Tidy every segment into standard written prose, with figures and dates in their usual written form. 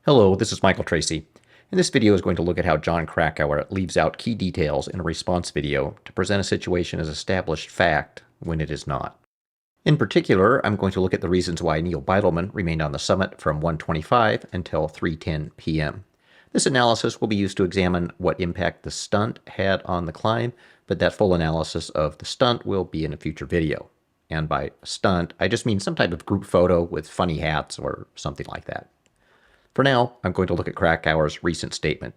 Hello, this is Michael Tracy, and this video is going to look at how John Krakauer leaves out key details in a response video to present a situation as established fact when it is not. In particular, I'm going to look at the reasons why Neil Beidleman remained on the summit from 1:25 until 3:10 p.m. This analysis will be used to examine what impact the stunt had on the climb, but that full analysis of the stunt will be in a future video. And by stunt, I just mean some type of group photo with funny hats or something like that. For now, I'm going to look at Krakauer's recent statement.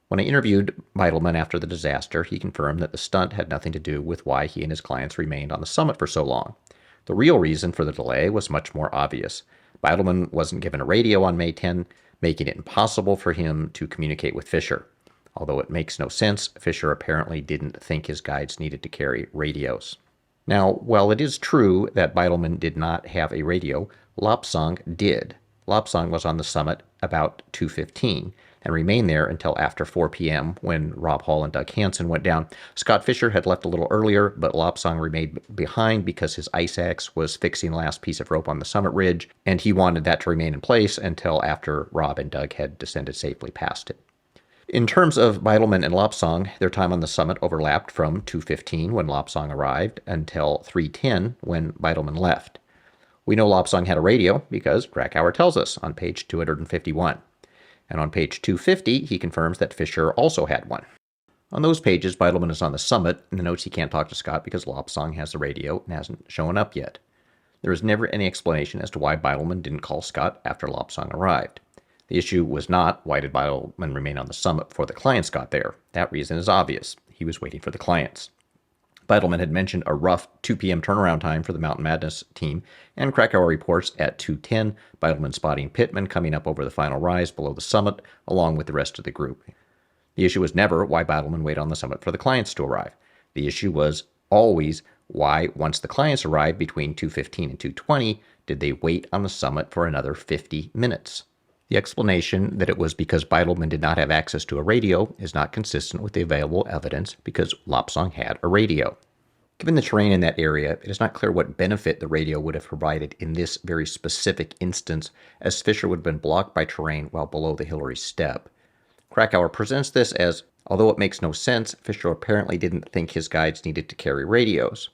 When I interviewed Beidleman after the disaster, he confirmed that the stunt had nothing to do with why he and his clients remained on the summit for so long. The real reason for the delay was much more obvious. Beidleman wasn't given a radio on May 10, making it impossible for him to communicate with Fischer. Although it makes no sense, Fischer apparently didn't think his guides needed to carry radios. Now, while it is true that Beidleman did not have a radio, Lopsang did. Lopsang was on the summit about 2:15 and remained there until after 4 p.m. when Rob Hall and Doug Hansen went down. Scott Fischer had left a little earlier, but Lopsang remained behind because his ice axe was fixing the last piece of rope on the summit ridge, and he wanted that to remain in place until after Rob and Doug had descended safely past it. In terms of Beidleman and Lopsang, their time on the summit overlapped from 2:15 when Lopsang arrived until 3:10 when Beidleman left. We know Lopsang had a radio because Krakauer tells us on page 251. And on page 250, he confirms that Fischer also had one. On those pages, Beidleman is on the summit and notes he can't talk to Scott because Lopsang has the radio and hasn't shown up yet. There is never any explanation as to why Beidleman didn't call Scott after Lopsang arrived. The issue was not why did Beidleman remain on the summit before the clients got there. That reason is obvious. He was waiting for the clients. Beidleman had mentioned a rough 2 p.m. turnaround time for the Mountain Madness team, and Krakauer reports at 2:10 Beidleman spotting Pittman coming up over the final rise below the summit, along with the rest of the group. The issue was never why Beidleman waited on the summit for the clients to arrive. The issue was always why, once the clients arrived between 2:15 and 2:20, did they wait on the summit for another 50 minutes? The explanation that it was because Beidleman did not have access to a radio is not consistent with the available evidence because Lopsang had a radio. Given the terrain in that area, it is not clear what benefit the radio would have provided in this very specific instance, as Fischer would have been blocked by terrain while below the Hillary step. Krakauer presents this as, although it makes no sense, Fischer apparently didn't think his guides needed to carry radios.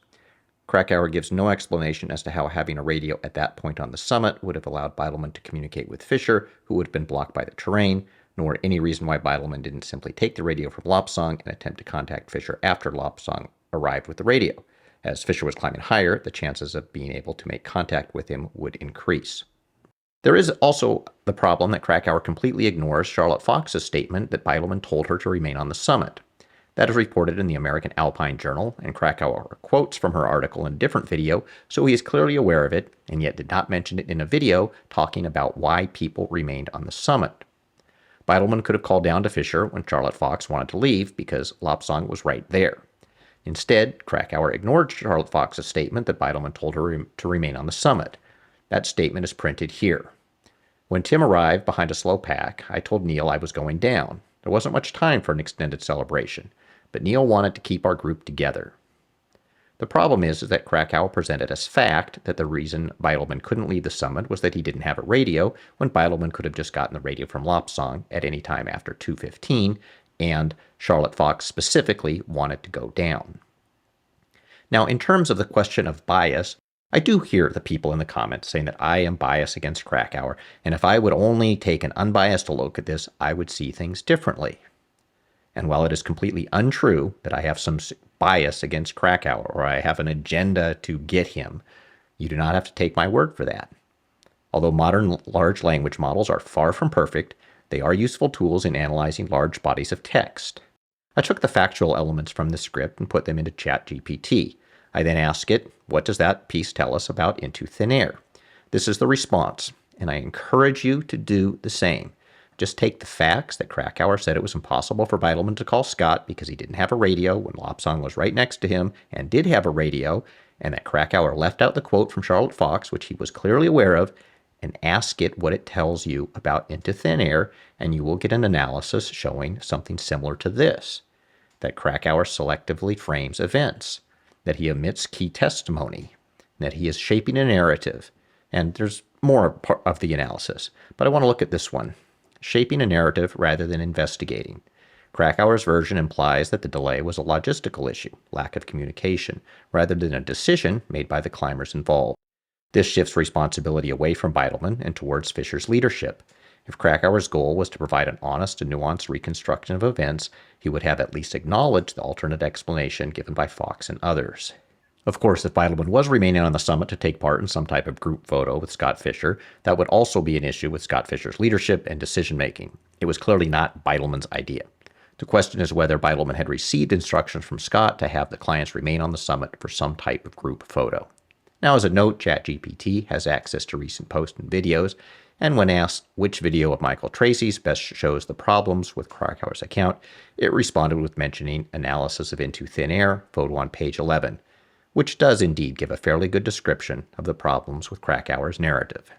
Krakauer gives no explanation as to how having a radio at that point on the summit would have allowed Beidleman to communicate with Fischer, who would have been blocked by the terrain, nor any reason why Beidleman didn't simply take the radio from Lopsang and attempt to contact Fischer after Lopsang arrived with the radio. As Fischer was climbing higher, the chances of being able to make contact with him would increase. There is also the problem that Krakauer completely ignores Charlotte Fox's statement that Beidleman told her to remain on the summit. That is reported in the American Alpine Journal, and Krakauer quotes from her article in a different video, so he is clearly aware of it, and yet did not mention it in a video talking about why people remained on the summit. Beidleman could have called down to Fischer when Charlotte Fox wanted to leave because Lopsang was right there. Instead, Krakauer ignored Charlotte Fox's statement that Beidleman told her to remain on the summit. That statement is printed here. When Tim arrived behind a slow pack, I told Neil I was going down. There wasn't much time for an extended celebration, but Neil wanted to keep our group together. The problem is that Krakauer presented as fact that the reason Beidleman couldn't leave the summit was that he didn't have a radio, when Beidleman could have just gotten the radio from Lopsang at any time after 2:15, and Charlotte Fox specifically wanted to go down. Now, in terms of the question of bias, I do hear the people in the comments saying that I am biased against Krakauer, and if I would only take an unbiased look at this, I would see things differently. And while it is completely untrue that I have some bias against Krakauer or I have an agenda to get him, you do not have to take my word for that. Although modern large language models are far from perfect, they are useful tools in analyzing large bodies of text. I took the factual elements from the script and put them into ChatGPT. I then ask it, what does that piece tell us about Into Thin Air? This is the response, and I encourage you to do the same. Just take the facts that Krakauer said it was impossible for Beidleman to call Scott because he didn't have a radio when Lopsang was right next to him and did have a radio, and that Krakauer left out the quote from Charlotte Fox, which he was clearly aware of, and ask it what it tells you about Into Thin Air, and you will get an analysis showing something similar to this, that Krakauer selectively frames events, that he omits key testimony, that he is shaping a narrative, and there's more part of the analysis, but I want to look at this one. Shaping a narrative rather than investigating. Krakauer's version implies that the delay was a logistical issue, lack of communication, rather than a decision made by the climbers involved. This shifts responsibility away from Beidleman and towards Fischer's leadership. If Krakauer's goal was to provide an honest and nuanced reconstruction of events, he would have at least acknowledged the alternate explanation given by Fox and others. Of course, if Beidleman was remaining on the summit to take part in some type of group photo with Scott Fischer, that would also be an issue with Scott Fischer's leadership and decision-making. It was clearly not Beidleman's idea. The question is whether Beidleman had received instructions from Scott to have the clients remain on the summit for some type of group photo. Now, as a note, ChatGPT has access to recent posts and videos, and when asked which video of Michael Tracy's best shows the problems with Krakauer's account, it responded with mentioning analysis of Into Thin Air, photo on page 11, which does indeed give a fairly good description of the problems with Krakauer's narrative.